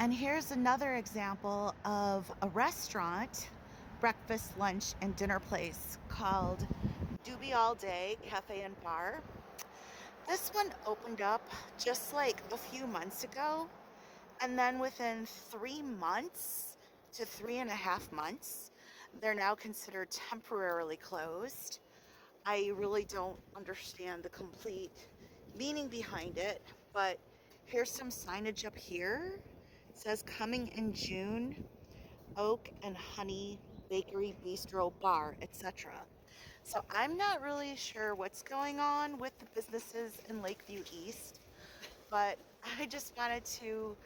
And here's another example of a restaurant, breakfast, lunch, and dinner place called Doobie All Day Cafe and Bar. This one opened up just like a few months ago, and then within 3 months to 3.5 months, they're now considered temporarily closed. I really don't understand the complete meaning behind it, but here's some signage up here. It says coming in June, Oak and Honey Bakery, Bistro, Bar, etc. So I'm not really sure what's going on with the businesses in Lakeview East, but I just wanted to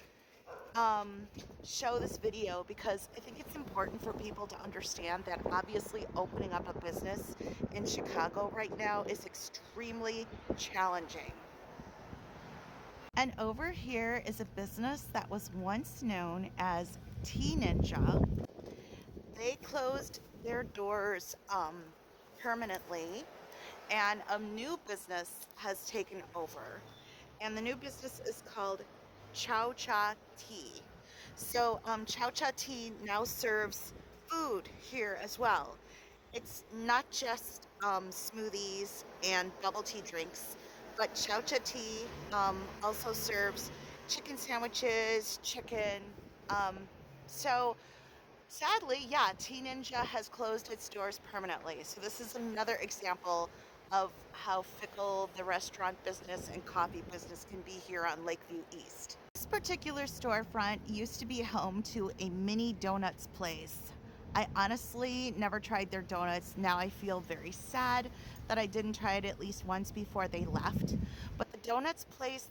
show this video because I think it's important for people to understand that obviously opening up a business in Chicago right now is extremely challenging. And over here is a business that was once known as Tea Ninja. They closed their doors permanently, and a new business has taken over. And the new business is called Chow Cha Tea. So Chow Cha Tea now serves food here as well. It's not just smoothies and bubble tea drinks, but Chow Cha Tea also serves chicken sandwiches, chicken. So sadly, yeah, Tea Ninja has closed its doors permanently. So this is another example of how fickle the restaurant business and coffee business can be here on Lakeview East. This particular storefront used to be home to a mini donuts place. I honestly never tried their donuts. Now I feel very sad that I didn't try it at least once before they left. But the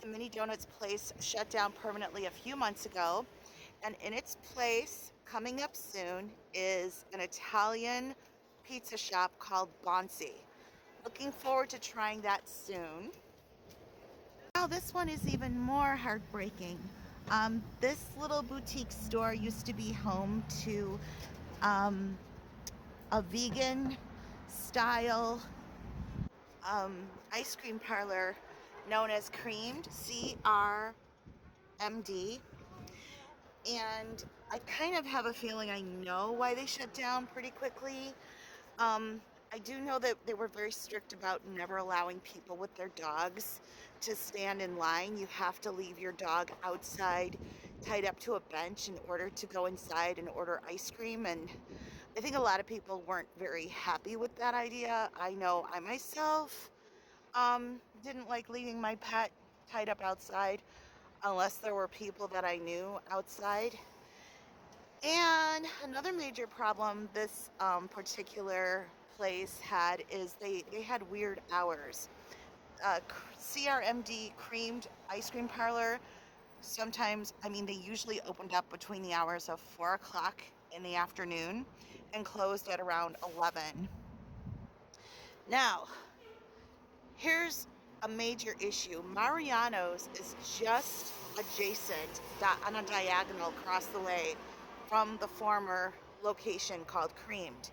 mini donuts place shut down permanently a few months ago. And in its place, coming up soon, is an Italian pizza shop called Bonsi. Looking forward to trying that soon. Now this one is even more heartbreaking. This little boutique store used to be home to um, a vegan style ice cream parlor known as Creamed, CRMD. And I kind of have a feeling I know why they shut down pretty quickly. I do know that they were very strict about never allowing people with their dogs to stand in line. You have to leave your dog outside, tied up to a bench in order to go inside and order ice cream. And I think a lot of people weren't very happy with that idea. I know I myself didn't like leaving my pet tied up outside unless there were people that I knew outside. And another major problem this particular place had is they had weird hours. CRMD Creamed Ice Cream Parlor, sometimes, I mean, they usually opened up between the hours of 4 o'clock in the afternoon and closed at around 11. Now, here's a major issue. Mariano's is just adjacent on a diagonal across the way from the former location called Creamed.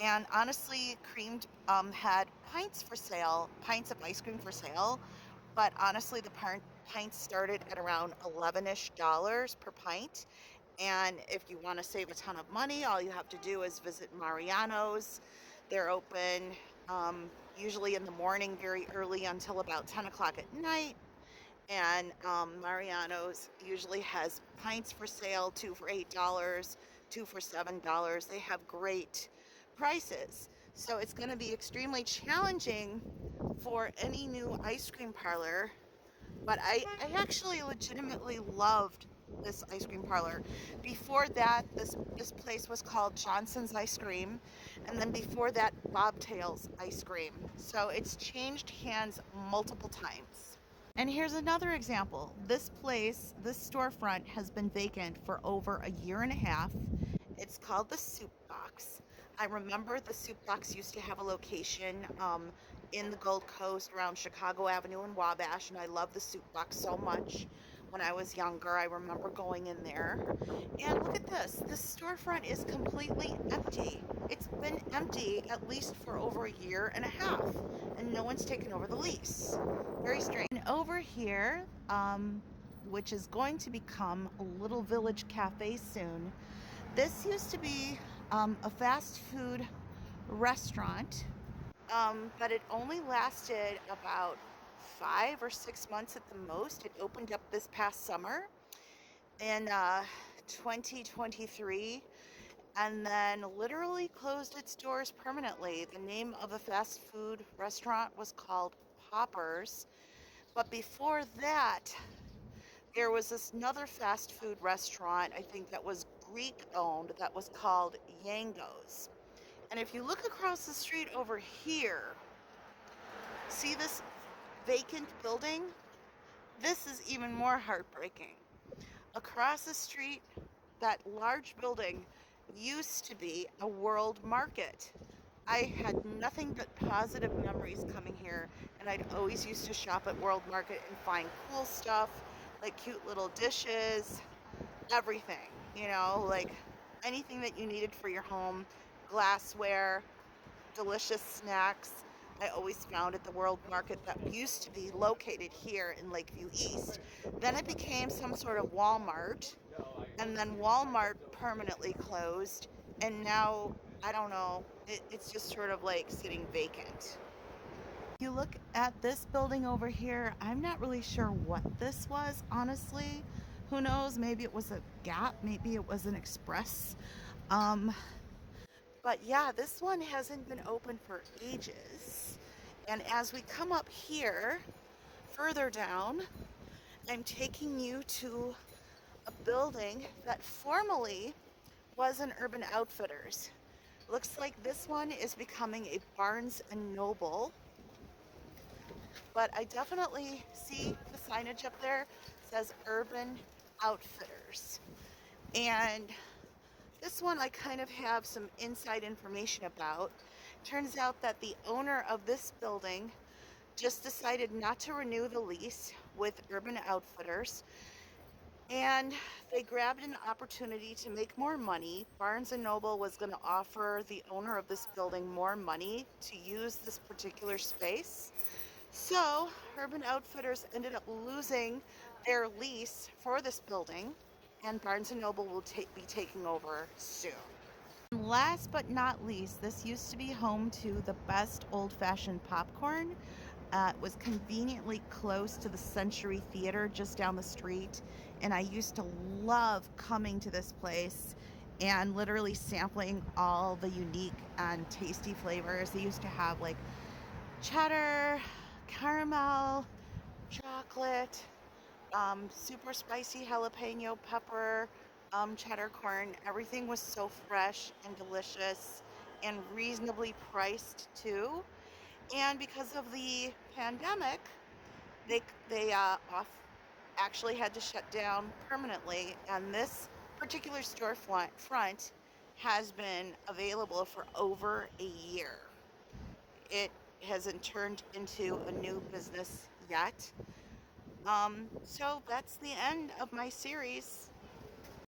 And honestly, Creamed had pints for sale, pints of ice cream for sale, but honestly, the pints started at around $11-ish per pint. And if you want to save a ton of money, all you have to do is visit Mariano's. They're open usually in the morning very early until about 10 o'clock at night. And Mariano's usually has pints for sale, 2 for $8, 2 for $7. They have great prices. So it's going to be extremely challenging for any new ice cream parlor. But I actually legitimately loved this ice cream parlor. Before that, this place was called Johnson's Ice Cream, and then before that, Bobtail's Ice Cream. So it's changed hands multiple times. And here's another example. This storefront has been vacant for over a year and a half. It's called the Soup Box. I remember the Soup Box used to have a location in the Gold Coast around Chicago Avenue and Wabash, and I loved the Soup Box so much when I was younger. I remember going in there. And look at this. This storefront is completely empty. It's been empty at least for over a year and a half, and no one's taken over the lease. Very strange. And over here, which is going to become a little village cafe soon. This used to be a fast food restaurant, but it only lasted about 5 or 6 months at the most. It opened up this past summer in 2023 and then literally closed its doors permanently. The name of the fast food restaurant was called Poppers. But before that, there was this another fast food restaurant, I think that was Greek owned, that was called Yango's. And if you look across the street over here, see this vacant building? This is even more heartbreaking. Across the street, that large building used to be a world market. I had nothing but positive memories coming here, and I'd always used to shop at World Market and find cool stuff like cute little dishes, everything, like anything that you needed for your home, glassware, delicious snacks. I always found at the World Market that used to be located here in Lakeview East. Then it became some sort of Walmart, and then Walmart permanently closed, and now I don't know, it's just sort of like sitting vacant. If you look at this building over here, I'm not really sure what this was, honestly. Who knows? Maybe it was a Gap, maybe it was an Express. Um, but yeah, this one hasn't been open for ages. And as we come up here, further down, I'm taking you to a building that formerly was an Urban Outfitters. Looks like this one is becoming a Barnes and Noble, but I definitely see the signage up there says Urban Outfitters. And this one I kind of have some inside information about. Turns out that the owner of this building just decided not to renew the lease with Urban Outfitters, and they grabbed an opportunity to make more money. Barnes and Noble was going to offer the owner of this building more money to use this particular space. So Urban Outfitters ended up losing their lease for this building, and Barnes and Noble will be taking over soon. Last but not least, this used to be home to the best old-fashioned popcorn. It was conveniently close to the Century Theater just down the street, and I used to love coming to this place and literally sampling all the unique and tasty flavors. They used to have like cheddar, caramel, chocolate, super spicy jalapeno pepper, cheddar corn. Everything was so fresh and delicious and reasonably priced too. And because of the pandemic, they off actually had to shut down permanently, and this particular storefront has been available for over a year. It hasn't turned into a new business yet. So that's the end of my series.